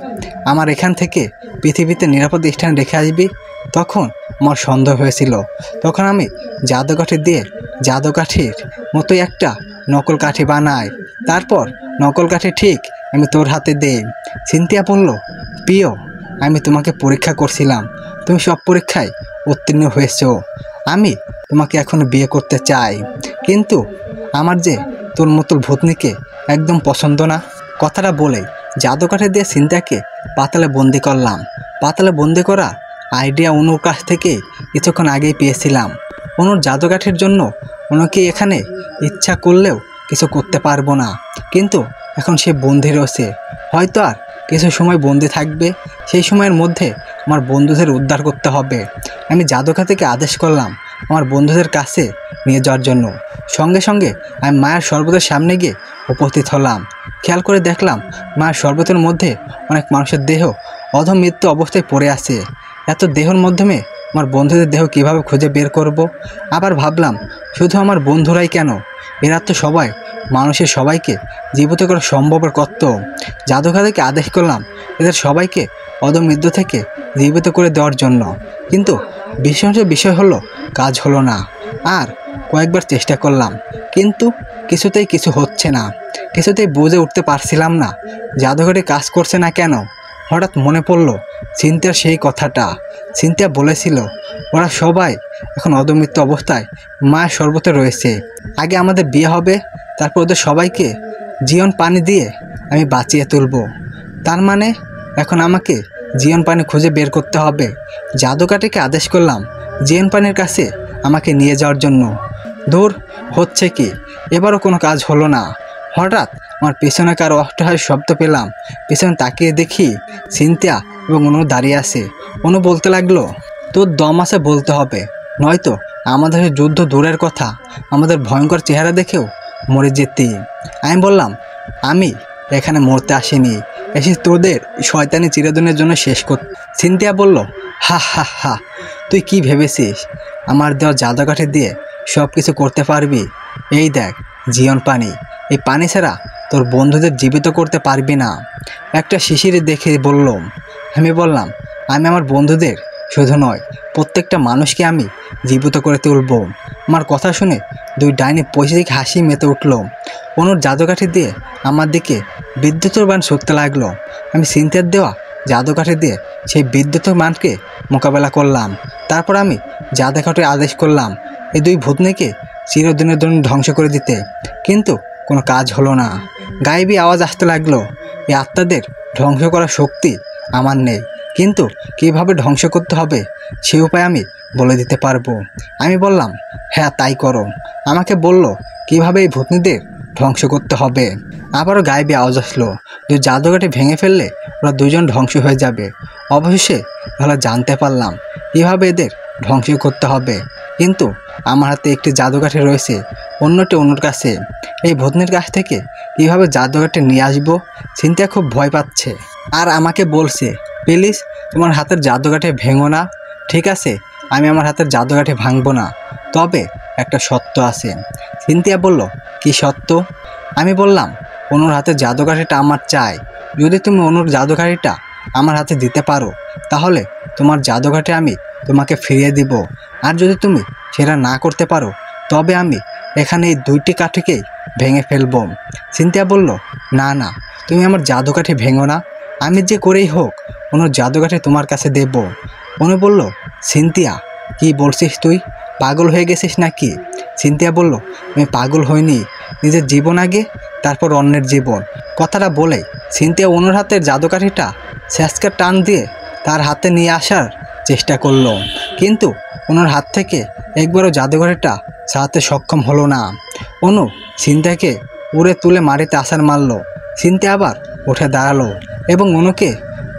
Speaker 1: আমার এখান থেকে পৃথিবীতে নিরাপদ স্থানে রেখে আসবি, তখন আমার সন্দেহ হয়েছিল। তখন আমি জাদুকাঠি দিয়ে জাদুকাঠির মতোই একটা নকল কাঠি বানাই, তারপর নকল কাঠি ঠিক আমি তোর হাতে দেই। সিনথিয়া বলল, প্রিয়, আমি তোমাকে পরীক্ষা করছিলাম, তুমি সব পরীক্ষায় উত্তীর্ণ হয়েছো। আমি তোমাকে এখন বিয়ে করতে চাই, কিন্তু আমার যে তোর মতো ভূতনিকে একদম পছন্দ না। কথাটা বলে জাদুকাঠি দিয়ে সিনথিয়াকে পাতালে বন্দি করলাম। পাতালে বন্দি করা আইডিয়া অনুর কাছ থেকে কিছুক্ষণ আগেই পেয়েছিলাম। অনুর জাদুকাঠির জন্য ওনাকে এখানে ইচ্ছা করলেও কিছু করতে পারবো না, কিন্তু এখন সে বন্দি রয়েছে, হয়তো আর কিছু সময় বন্দি থাকবে। সেই সময়ের মধ্যে আমার বন্ধুদের উদ্ধার করতে হবে। আমি জাদুকাঠিকে আদেশ করলাম আমার বন্ধুদের কাছে নিয়ে যাওয়ার জন্য। সঙ্গে সঙ্গে আমি মায়ের শরবতের সামনে গিয়ে উপস্থিত হলাম। খেয়াল করে দেখলাম মায়ের শরবতের মধ্যে অনেক মানুষের দেহ অধমৃত্যু অবস্থায় পড়ে আছে। এত দেহের মাধ্যমে আমার বন্ধুদের দেহ কিভাবে খুঁজে বের করব? আবার ভাবলাম, শুধু আমার বন্ধুরাই কেন, এরা তো সবাই মানুষের সবাইকে জীবিত করা সম্ভবের কর্ত। জাদুকাঠিকে আদেশ করলাম এদের সবাইকে অধমৃত্যু থেকে জীবিত করে দেওয়ার জন্য, কিন্তু বিষয় হলো কাজ হলো না। আর কয়েকবার চেষ্টা করলাম, কিন্তু কিছুতেই কিছু হচ্ছে না। কিছুতেই বুঝে উঠতে পারছিলাম না জাদুঘরে কাজ করছে না কেন। হঠাৎ মনে পড়ল সিনথিয়ার সেই কথাটা। সিনথিয়া বলেছিল ওরা সবাই এখন অদমৃত্যু অবস্থায় মায়ের শরবতে রয়েছে। আগে আমাদের বিয়ে হবে, তারপর ওদের সবাইকে জীবন পানি দিয়ে আমি বাঁচিয়ে তুলব। তার মানে এখন আমাকে জীবন পানি খুঁজে বের করতে হবে। জাদুকাঠিকে আদেশ করলাম জীবন পানির কাছে আমাকে নিয়ে যাওয়ার জন্য। দূর হচ্ছে কি, এবারও কোনো কাজ হলো না। হঠাৎ আমার পেছনে কারো অট্টহাসির শব্দ পেলাম। পেছনে তাকিয়ে দেখি সিনথিয়া এবং অনু দাঁড়িয়ে আছে। অনু বলতে লাগলো, তোর দম আছে বলতে হবে, নয়তো আমাদের যুদ্ধ দূরের কথা, আমাদের ভয়ঙ্কর চেহারা দেখেও মরে যেতে। আমি বললাম, আমি এখানে মরতে আসিনি, এসে তোদের শয়তানি চিরদিনের জন্য শেষ করতে। সিনথিয়া বলল, হা হা হা, তুই কি ভেবেছিস আমার দেওয়া জাদুকাঠি দিয়ে সব কিছু করতে পারবি? এই দেখ জীবন পানি, এই পানি ছাড়া তোর বন্ধুদের জীবিত করতে পারবি না। একটা শিশিরে দেখে বললাম। আমি বললাম, আমি আমার বন্ধুদের শুধু নয়, প্রত্যেকটা মানুষকে আমি জীবিত করে তুলব। আমার কথা শুনে দুই ডাইনি পৈশাচিক হাসি মেতে উঠল। অনুর জাদুকাঠি দিয়ে আমার দিকে বিদ্যুতের বান ছুটতে লাগলো। আমি সিনথিয়ার দেওয়া জাদুকাঠি দিয়ে সেই বিদ্যুতের বানকে মোকাবেলা করলাম। তারপর আমি জাদুকাঠির আদেশ করলাম এই দুই ভূতনিকে চিরদিনের জন্য ধ্বংস করে দিতে, কিন্তু কোনো কাজ হলো না। গায়েবী আওয়াজ আসতে লাগলো, এই আত্মাদের ধ্বংস করার শক্তি আমার নেই, কিন্তু কীভাবে ধ্বংস করতে হবে সেই উপায় আমি বলে দিতে পারবো। আমি বললাম, হ্যাঁ তাই করো। আমাকে বলল কীভাবে এই ভূতনিদের ধ্বংস করতে হবে। আবারও গায়েবী আওয়াজ আসলো, যে জাদুকাঠি ভেঙে ফেললে ওরা দুজন ধ্বংস হয়ে যাবে। অবশেষে তাহলে জানতে পারলাম কীভাবে এদের ধ্বংস করতে হবে, কিন্তু আমার হাতে একটি জাদুকাঠি রয়েছে, অন্যটি অন্যর কাছে। এই ভূতনির কাছ থেকে কীভাবে জাদুকাঠি নিয়ে আসবো চিন্তা খুব ভয় পাচ্ছে, আর আমাকে বলছে প্লিজ তোমার হাতের জাদুকাঠি ভেঙো না। ঠিক আছে, আমি আমার হাতের জাদুকাঠি ভাঙবো না, তবে একটা সত্য আছে। সিনথিয়া বলল, কি সত্য? আমি বললাম, অনুর হাতের জাদুকাঠিটা আমার চাই। যদি তুমি অনুর জাদুকাঠিটা আমার হাতে দিতে পারো তাহলে তোমার জাদুকাঠি আমি তোমাকে ফিরিয়ে দিব, আর যদি তুমি সেটা না করতে পারো তবে আমি এখানে এই দুইটি কাঠিকেই ভেঙে ফেলবো। সিনথিয়া বলল, না না, তুমি আমার জাদুকাঠি ভেঙো না, আমি যে করেই হোক অনুর জাদুকাঠি তোমার কাছে দেব। অনু বলল, সিনথিয়া কি বলছিস তুই? পাগল হয়ে গেছিস নাকি? সিনথিয়া বলল, আমি পাগল হইনি, নিজের জীবন আগে তারপর অন্যের জীবন। কথাটা বলে সিনথিয়া অনুর হাতের জাদুকাঠিটা স্যাঁচকা টান দিয়ে তার হাতে নিয়ে আসার চেষ্টা করলো, কিন্তু অনুর হাত থেকে একবারও জাদুকাঠিটা ছাড়াতে সক্ষম হলো না। অনু সিনথিয়াকে উড়ে তুলে মাটিতে আছাড় মারল। সিনথিয়া আবার উঠে দাঁড়ালো এবং অনুকে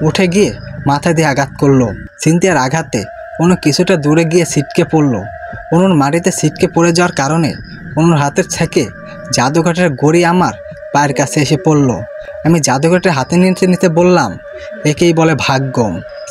Speaker 1: উঠে গিয়ে মাথা দিয়ে আঘাত করলো। সিনথিয়ার আঘাতে অনু কিছুটা দূরে গিয়ে ছিটকে পড়লো। অনুর মাটিতে ছিটকে পড়ে যাওয়ার কারণে অনুর হাতের থেকে জাদুকাঠির গড়ি আমার পায়ের কাছে এসে পড়ল। আমি জাদুকাঠি হাতে নিতে নিতে বললাম, একেই বলে ভাগ্য।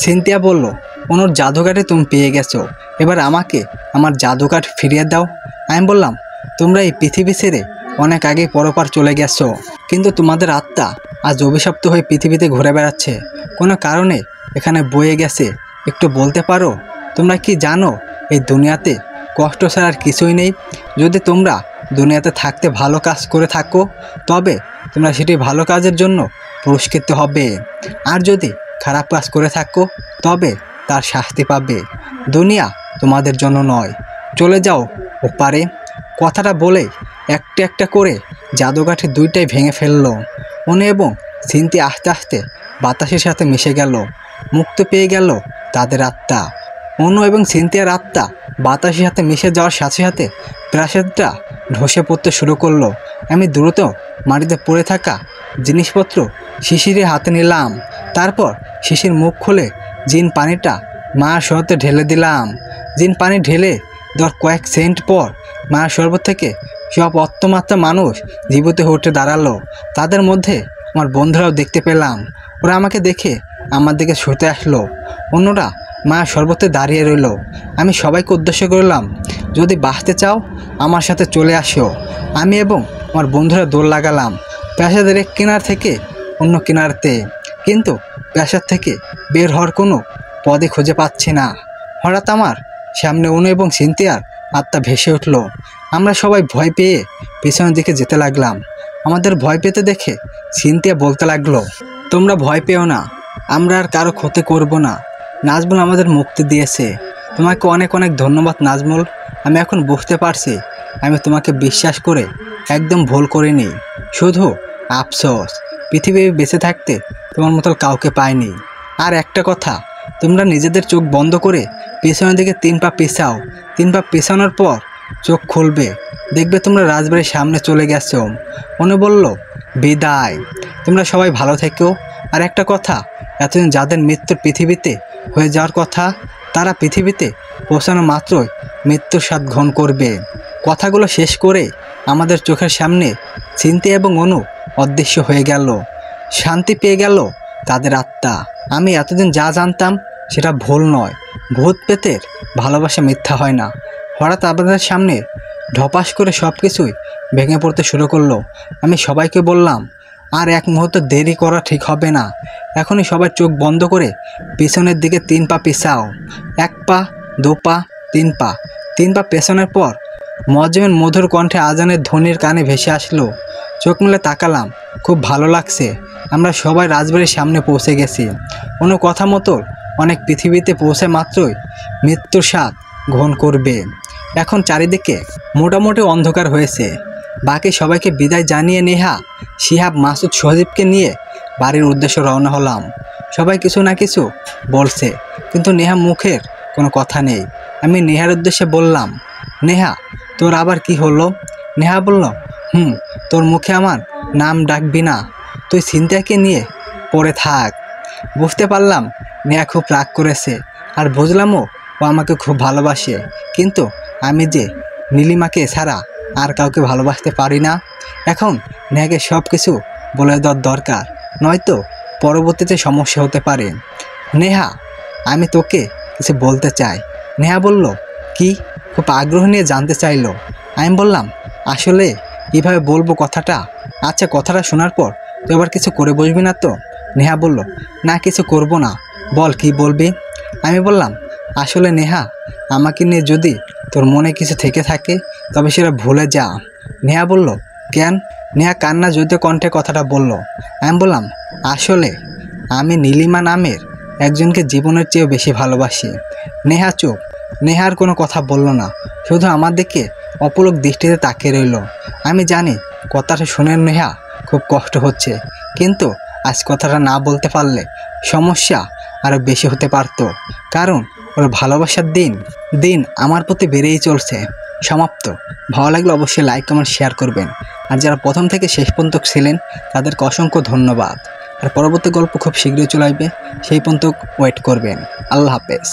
Speaker 1: সিনথিয়া বলল, অনুর জাদুকাঠি তুমি পেয়ে গেছো, এবার আমাকে আমার জাদুকাঠি ফিরিয়ে দাও। আমি বললাম, তোমরা এই পৃথিবী ছেড়ে অনেক আগেই পরপার চলে গেছো, কিন্তু তোমাদের আত্মা আজ অভিশপ্ত হয়ে পৃথিবীতে ঘুরে বেড়াচ্ছে, কোনো কারণে এখানে বয়ে গেছে। একটু বলতে পারো তোমরা কি জানো এই দুনিয়াতে কষ্ট ছাড়া আর কিছুই নেই? যদি তোমরা দুনিয়াতে থাকতে ভালো কাজ করে থাকো তবে তোমরা সেটি ভালো কাজের জন্য পুরস্কৃত হবে, আর যদি খারাপ কাজ করে থাকো তবে তার শাস্তি পাবে। দুনিয়া তোমাদের জন্য নয়, চলে যাও ওপারে। কথাটা বলে একটা একটা করে জাদুকাঠি দুইটাই ভেঙে ফেললো। অনু এবং সিনথিয়া আস্তে আস্তে বাতাসের সাথে মিশে গেল, মুক্ত পেয়ে গেল তাদের আত্মা। অনু এবং সিনথিয়ার আত্মা বাতাসের সাথে মিশে যাওয়ার সাথে সাথে প্রাসাদটা ধসে পড়তে শুরু করলো। আমি দ্রুত মাটিতে পড়ে থাকা জিনিসপত্র শিশিরে হাতে নিলাম, তারপর শিশির মুখ খুলে জিন পানিটা মায়ের শরবতে ঢেলে দিলাম। জিন পানি ঢেলে দেওয়ার কয়েক সেকেন্ড পর মায়ের শরবত থেকে সব অত্তমাত্রা মানুষ জীবিত হয়ে উঠে দাঁড়ালো। তাদের মধ্যে আমার বন্ধুরাও দেখতে পেলাম, ওরা আমাকে দেখে আমার দিকে ছুটে আসলো। অন্যরা মায়ের শরবতে দাঁড়িয়ে রইল। আমি সবাইকে উদ্দেশ্য করলাম, যদি বাঁচতে চাও আমার সাথে চলে আসো। আমি এবং আমার বন্ধুরা দৌড় লাগালাম প্রাসাদের এক কিনার থেকে অন্য কিনারতে, কিন্তু প্রাসাদ থেকে বের হওয়ার কোনো পদই খুঁজে পাচ্ছি না। হঠাৎ আমার সামনে অনু এবং সিনথিয়ার আত্মা ভেসে উঠল। আমরা সবাই ভয় পেয়ে পিছনের দিকে যেতে লাগলাম। আমাদের ভয় পেতে দেখে সিনথিয়া বলতে লাগলো, তোমরা ভয় পেও না, আমরা আর কারো ক্ষতি করব না। নাজমুল আমাদের মুক্তি দিয়েছে, তোমাকে অনেক অনেক ধন্যবাদ নাজমুল। আমি এখন বুঝতে পারছি আমি তোমাকে বিশ্বাস করে একদম ভুল করিনি। শুধু আফসোস পৃথিবী বেঁচে থাকতে তোমার মতো কাউকে পাইনি। আর একটা কথা, তোমরা নিজেদের চোখ বন্ধ করে পেছনের দিকে 3 পা পিছাও। 3 পা পেছানোর পর চোখ খুলবে, দেখবে তোমরা রাজবাড়ির সামনে চলে গেছো। মনে বলল, বিদায়, তোমরা সবাই ভালো থেকো। আর একটা কথা, এতদিন যাদের মৃত্যুর পৃথিবীতে হয়ে যাওয়ার কথা তারা পৃথিবীতে পৌঁছানো মাত্রই মৃত্যুর স্বাদ গ্রহণ করবে। কথাগুলো শেষ করে আমাদের চোখের সামনে সিনথিয়া এবং অনু অদৃশ্য হয়ে গেল। শান্তি পেয়ে গেল তাদের আত্মা। আমি এতদিন যা জানতাম সেটা ভুল নয়, ভূত পেতের ভালোবাসা মিথ্যা হয় না। হঠাৎ আমাদের সামনে ঢপাস করে সব কিছুই ভেঙে পড়তে শুরু করলো। আমি সবাইকে বললাম, আর এক মুহূর্ত দেরি করা ঠিক হবে না, এখনই সবাই চোখ বন্ধ করে পিছনের দিকে 3 পা পিছাও। 1 পা, 2 পা, 3 পা। 3 পা পেছনের পর মুয়াজ্জিনের মধুর কণ্ঠে আজানের ধ্বনির কানে ভেসে আসলো, চোখ মেলে তাকালাম, খুব ভালো লাগছে। আমরা সবাই রাজবাড়ির সামনে পৌঁছে গেছি। কোনো কথা মতো অনেক পৃথিবীতে পৌঁছে মাত্রই মৃত্যুর স্বাদ গ্রহণ করবে। এখন চারিদিকে মোটামুটি অন্ধকার হয়েছে। বাকি সবাইকে বিদায় জানিয়ে নেহা, শিহাব, মাসুদ, সজীবকে নিয়ে বাড়ির উদ্দেশ্যে রওনা হলাম। সবাই কিছু না কিছু বলছে, কিন্তু নেহা মুখের কোনো কথা নেই। আমি নেহার উদ্দেশ্যে বললাম, নেহা, তোর আবার কি হলো? নেহা বলল, তোর মুখে আমার নাম ডাকবি না, তুই ছিনতাইকে নিয়ে পড়ে থাক। বুঝতে পারলাম নেহা খুব রাগ করেছে, আর বুঝলামও ও আমাকে খুব ভালোবাসে। কিন্তু আমি যে নীলিমাকে ছাড়া আর কাউকে ভালোবাসতে পারি না। এখন নেহাকে সব কিছু বলে দেওয়ার দরকার, নয়তো পরবর্তীতে সমস্যা হতে পারে। নেহা, আমি তোকে কিছু বলতে চাই। নেহা বলল, কি? খুব আগ্রহ নিয়ে জানতে চাইলো। আমি বললাম, আসলে কীভাবে বলবো কথাটা? আচ্ছা, কথাটা শোনার পর তুই আবার কিছু করে বসবি না তো? নেহা বলল, না, কিছু করব না, বল কি বলবি। আমি বললাম, আসলে নেহা, আমাকে নিয়ে যদি তোর মনে কিছু থেকে থাকে তবে সেটা ভুলে যা। নেহা বলল, কেন? নেহা কান্না জড়িত কণ্ঠে কথাটা বলল। আমি বললাম, আসলে আমি নীলিমা নামের একজনকে জীবনের চেয়েও বেশি ভালোবাসি। নেহা চুপ। নেহার কোনো কথা বলল না, শুধু আমার দিকে অপলক দৃষ্টিতে তাকিয়ে রইল। আমি জানি কথাটা শুনে নেহা খুব কষ্ট হচ্ছে, কিন্তু আজ কথাটা না বলতে পারলে সমস্যা আরও বেশি হতে পারত। কারণ ওর ভালোবাসার দিন আমার প্রতি বেড়েই চলছে। সমাপ্ত। ভালো লাগলে অবশ্যই লাইক, কমেন্ট, শেয়ার করবেন। আর যারা প্রথম থেকে শেষ পর্যন্ত ছিলেন তাদেরকে অসংখ্য ধন্যবাদ। আর পরবর্তী গল্প খুব শীঘ্রই চলে আসবে, সেই পর্যন্ত ওয়েট করবেন। আল্লাহ হাফেজ।